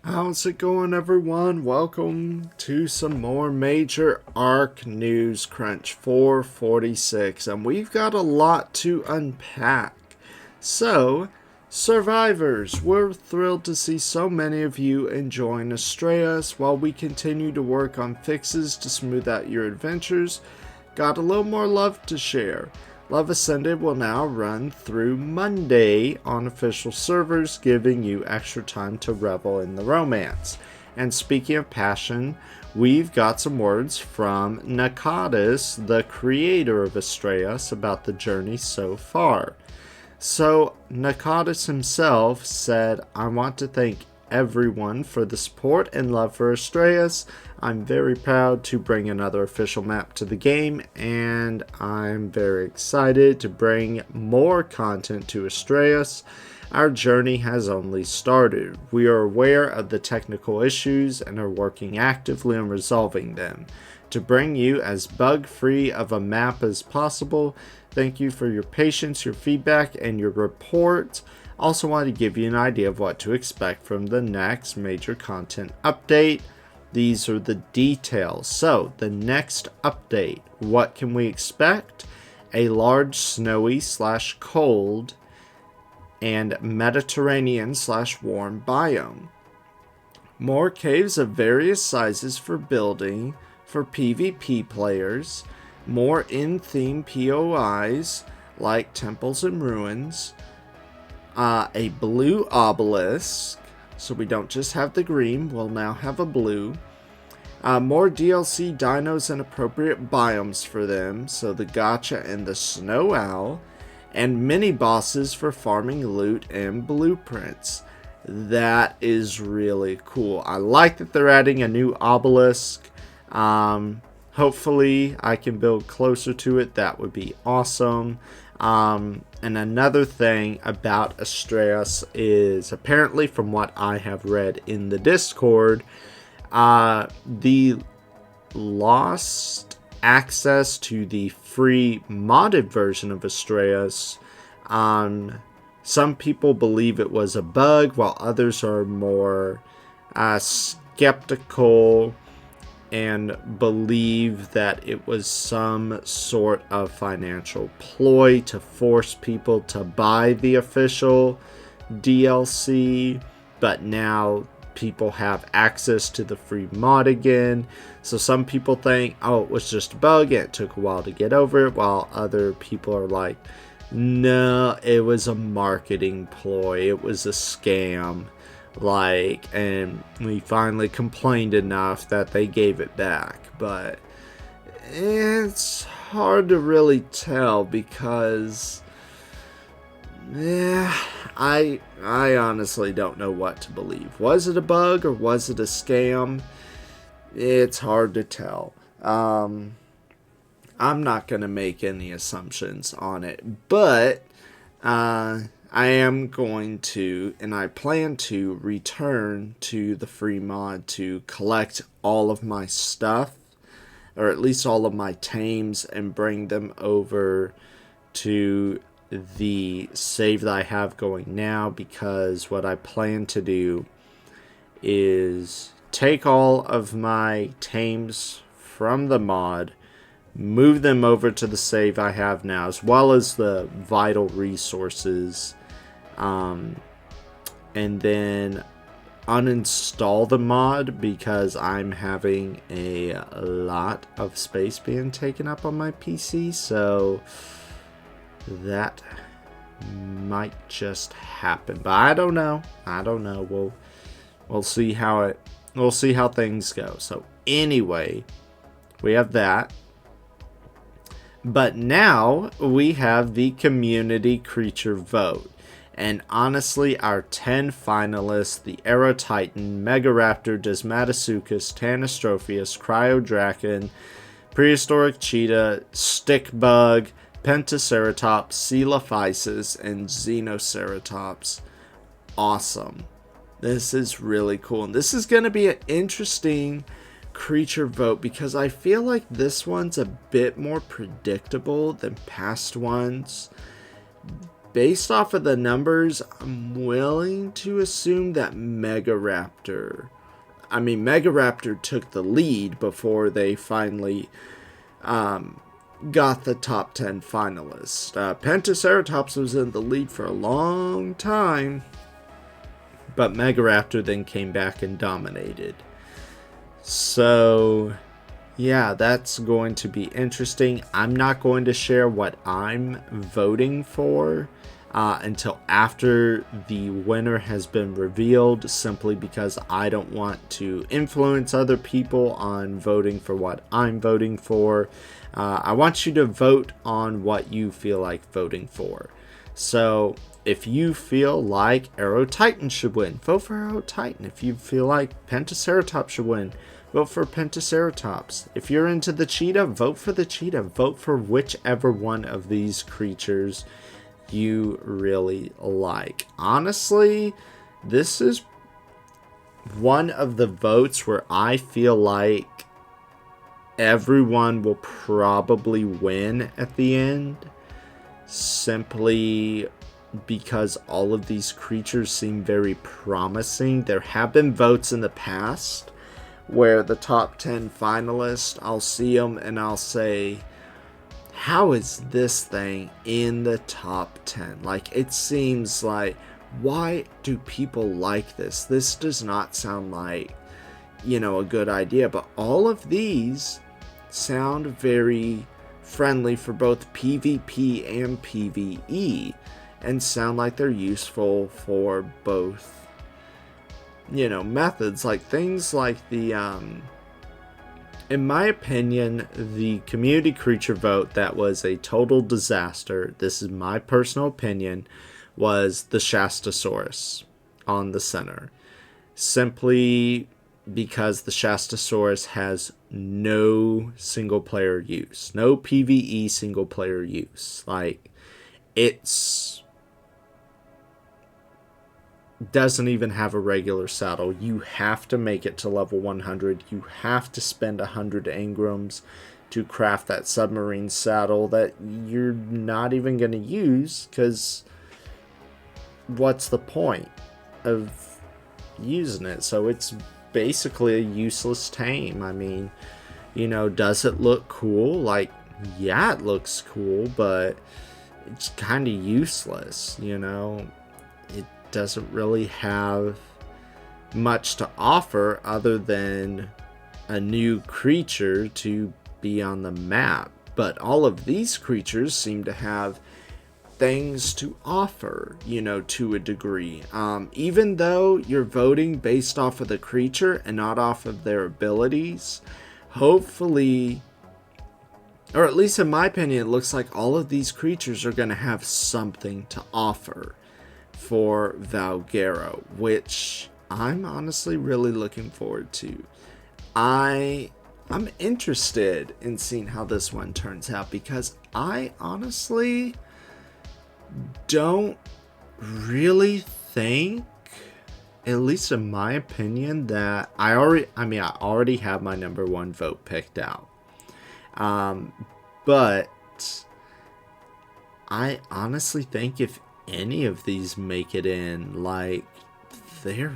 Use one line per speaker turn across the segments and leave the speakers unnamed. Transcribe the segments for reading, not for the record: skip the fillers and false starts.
How's it going, everyone? Welcome to some more major ARK News Crunch 446, and we've got a lot to unpack. So, survivors, we're thrilled to see so many of you enjoying Astraeos while we continue to work on fixes to smooth out your adventures. Got a little more love to share. Love Ascended will now run through Monday on official servers, giving you extra time to revel in the romance. And speaking of passion, we've got some words from Nakatis, the creator of Astraeos, about the journey so far. So, Nakatis himself said, "I want to thank everyone for the support and love for Astraeos. I'm very proud to bring another official map to the game, and I'm very excited to bring more content to Astraeos. Our journey has only started. We are aware of the technical issues and are working actively on resolving them to bring you as bug-free of a map as possible. Thank you for your patience, your feedback, and your report. Also want to give you an idea of what to expect from the next major content update. These are the details. So, the next update, what can we expect? A large snowy / cold and Mediterranean / warm biome. More caves of various sizes for building for PvP players. More in-theme POIs like temples and ruins. A blue obelisk, so we don't just have the green, we'll now have a blue. More DLC dinos and appropriate biomes for them, so the Gotcha and the Snow Owl, and mini bosses for farming loot and blueprints. That is really cool. I like that they're adding a new obelisk. Hopefully I can build closer to it. That would be awesome. And another thing about Astraeos is, apparently from what I have read in the Discord, the lost access to the free modded version of Astraeos, some people believe it was a bug, while others are more skeptical and believe that it was some sort of financial ploy to force people to buy the official DLC, but now people have access to the free mod again. So some people think, oh, it was just a bug and it took a while to get over it, while other people are like, no, it was a marketing ploy, it was a scam. And we finally complained enough that they gave it back. But it's hard to really tell because I honestly don't know what to believe. Was it a bug or was it a scam? It's hard to tell. I'm not going to make any assumptions on it, but I am going to, and I plan to, return to the free mod to collect all of my stuff, or at least all of my tames, and bring them over to the save that I have going now, because what I plan to do is take all of my tames from the mod, move them over to the save I have now, as well as the vital resources, and then uninstall the mod because I'm having a lot of space being taken up on my PC, so that might just happen. But I don't know. We'll see how things go. So anyway, we have that. But now we have the community creature vote. And honestly, our 10 finalists, the Aerotitan, Megaraptor, Desmatasuchus, Tanastropheus, Cryodraken, Prehistoric Cheetah, Stickbug, Pentaceratops, Coelophysis, and Xenoceratops. Awesome. This is really cool. And this is going to be an interesting creature vote because I feel like this one's a bit more predictable than past ones based off of the numbers, I'm willing to assume that Megaraptor took the lead before they finally got the top 10 finalists. Pentaceratops was in the lead for a long time, but Megaraptor then came back and dominated. So, yeah, that's going to be interesting. I'm not going to share what I'm voting for until after the winner has been revealed, simply because I don't want to influence other people on voting for what I'm voting for. I want you to vote on what you feel like voting for. So if you feel like Aero Titan should win, vote for Aero Titan. If you feel like Pentaceratops should win, vote for Pentaceratops. If you're into the cheetah, vote for the cheetah. Vote for whichever one of these creatures you really like. Honestly, this is one of the votes where I feel like everyone will probably win at the end, simply because all of these creatures seem very promising. There have been votes in the past where the top 10 finalists, I'll see them and I'll say, how is this thing in the top 10? Like, it seems like, why do people like this? This does not sound like, a good idea. But all of these sound very friendly for both PvP and PvE, and sound like they're useful for both, methods. Like, things like the, in my opinion, the community creature vote that was a total disaster, this is my personal opinion, was the Shastasaurus on the center. Simply because the Shastasaurus has no single player use. No PvE single player use. Like, it's doesn't even have a regular saddle. You have to make it to level 100. You have to spend 100 engrams to craft that submarine saddle that you're not even going to use, because what's the point of using it? So it's basically a useless tame. I mean, does it look cool? Like, yeah, it looks cool, but it's kind of useless, It doesn't really have much to offer other than a new creature to be on the map. But all of these creatures seem to have things to offer, to a degree. Even though you're voting based off of the creature and not off of their abilities, hopefully, or at least in my opinion, it looks like all of these creatures are going to have something to offer for Valguero, which I'm honestly really looking forward to. I'm interested in seeing how this one turns out, because I honestly don't really think, at least in my opinion, that I already have my number one vote picked out. But I honestly think if any of these make it in, like, they're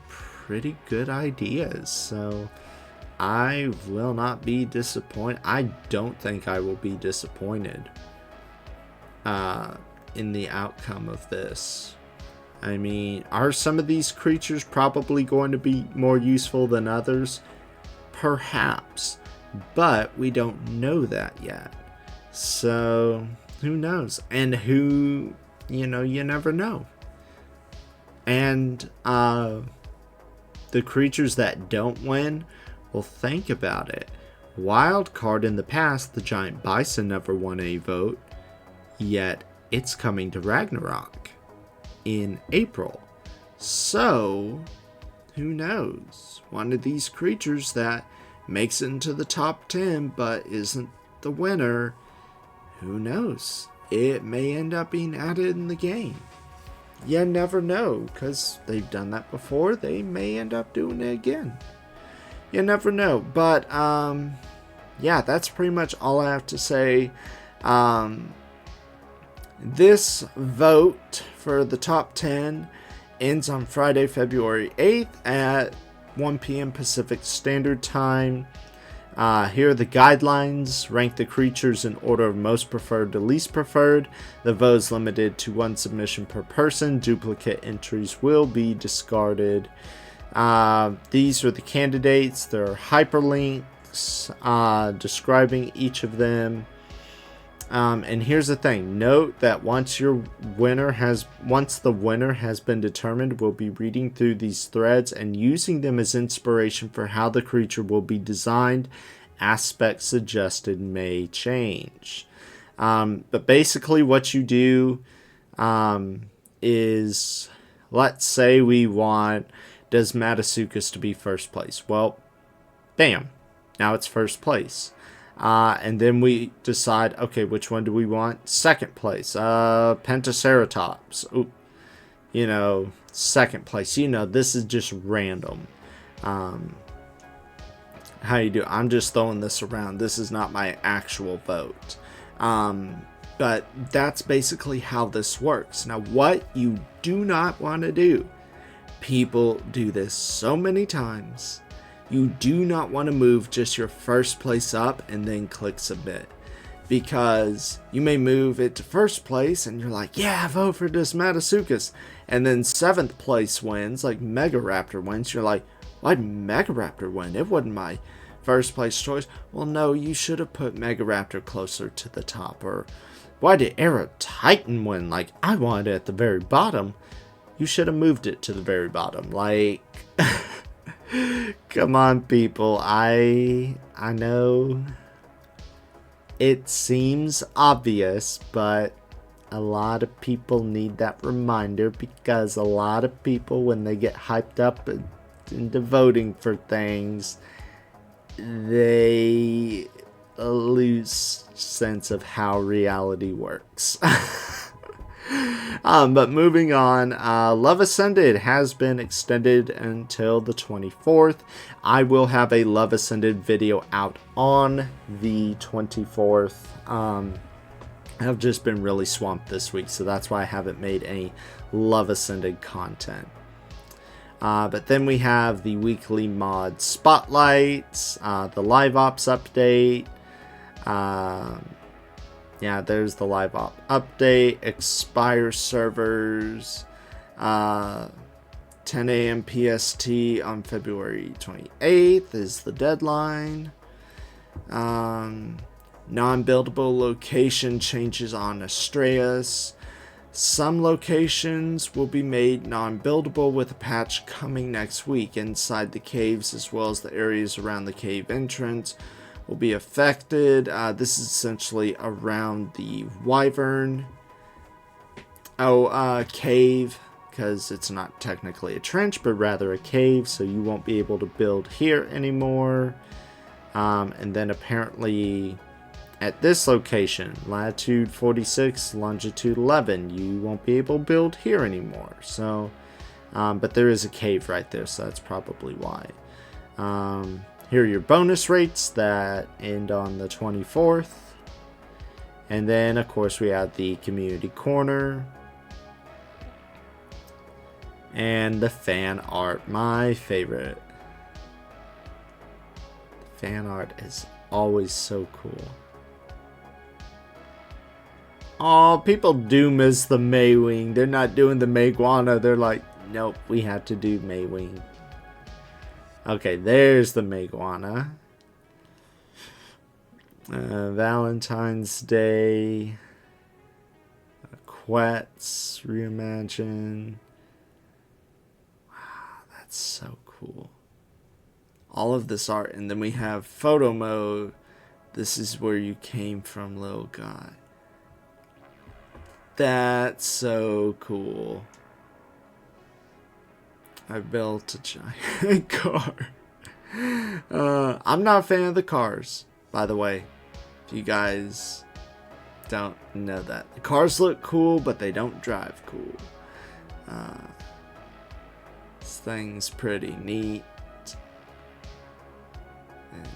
pretty good ideas. So I will not be disappointed. I don't think I will be disappointed in the outcome of this. I mean, are some of these creatures probably going to be more useful than others? Perhaps, but we don't know that yet. So who knows? And who, you never know. And the creatures that don't win, well, think about it. Wild card in the past, the giant bison never won a vote, yet it's coming to Ragnarok in April. So who knows? One of these creatures that makes it into the top 10 but isn't the winner, who knows? It may end up being added in the game. You never know, because they've done that before. They may end up doing it again. You never know. But yeah, that's pretty much all I have to say. This vote for the top 10 ends on Friday, February 8th at 1 p.m. Pacific Standard Time. Here are the guidelines. Rank the creatures in order of most preferred to least preferred. The vote is limited to 1 submission per person. Duplicate entries will be discarded. These are the candidates. There are hyperlinks describing each of them. And here's the thing. Note that once the winner has been determined, we'll be reading through these threads and using them as inspiration for how the creature will be designed. Aspects suggested may change. But basically what you do is, let's say we want Desmatasuchus to be first place. Well, bam. Now it's first place. And then we decide, okay, which one do we want? Second place. Pentaceratops. Ooh, second place. This is just random. How you do? I'm just throwing this around. This is not my actual vote. But that's basically how this works. Now, what you do not want to do, people do this so many times. You do not want to move just your first place up and then click submit, because you may move it to first place and you're like, yeah, vote for Desmatasuchus, and then 7th place wins, like Megaraptor wins. You're like, why'd Megaraptor win? It wasn't my first place choice. Well, no, you should have put Megaraptor closer to the top. Or why did Titan win? Like, I wanted it at the very bottom. You should have moved it to the very bottom. Like, come on, people. I know it seems obvious, but a lot of people need that reminder, because a lot of people, when they get hyped up into voting for things, they lose sense of how reality works. But moving on, Love Ascended has been extended until the 24th. I will have a Love Ascended video out on the 24th. I've just been really swamped this week, so that's why I haven't made any Love Ascended content. But then we have the weekly mod spotlights, the live ops update. Yeah, there's the live op update. Expire servers, 10 a.m. PST on February 28th is the deadline. Non-buildable location changes on Astraeos. Some locations will be made non-buildable, with a patch coming next week. Inside the caves, as well as the areas around the cave entrance, will be affected. This is essentially around the Wyvern cave, because it's not technically a trench, but rather a cave, so you won't be able to build here anymore. And then apparently at this location, latitude 46, longitude 11, you won't be able to build here anymore. So, but there is a cave right there, so that's probably why. Here are your bonus rates that end on the 24th. And then, of course, we have the community corner. And the fan art, my favorite. Fan art is always so cool. Oh, people do miss the Maywing. They're not doing the Mayguana. They're like, nope, we have to do Maywing. Okay, there's the Mayguana. Valentine's Day. Quets reimagine. Wow, that's so cool. All of this art. And then we have photo mode. This is where you came from, little guy. That's so cool. I built a giant car. I'm not a fan of the cars, by the way. If you guys don't know that. The cars look cool, but they don't drive cool. This thing's pretty neat. And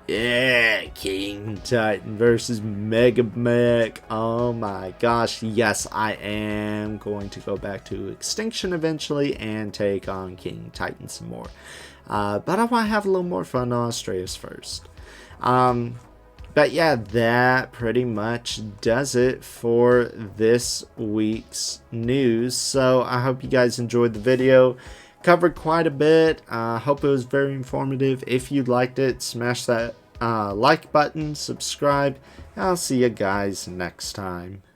Yeah, King Titan versus Mega Mech. Oh my gosh, yes, I am going to go back to Extinction eventually and take on King Titan some more. But I want to have a little more fun on Astraeos first. But yeah, that pretty much does it for this week's news. So I hope you guys enjoyed the video. Covered quite a bit. Hope it was very informative. If you liked it, smash that like button, subscribe, and I'll see you guys next time.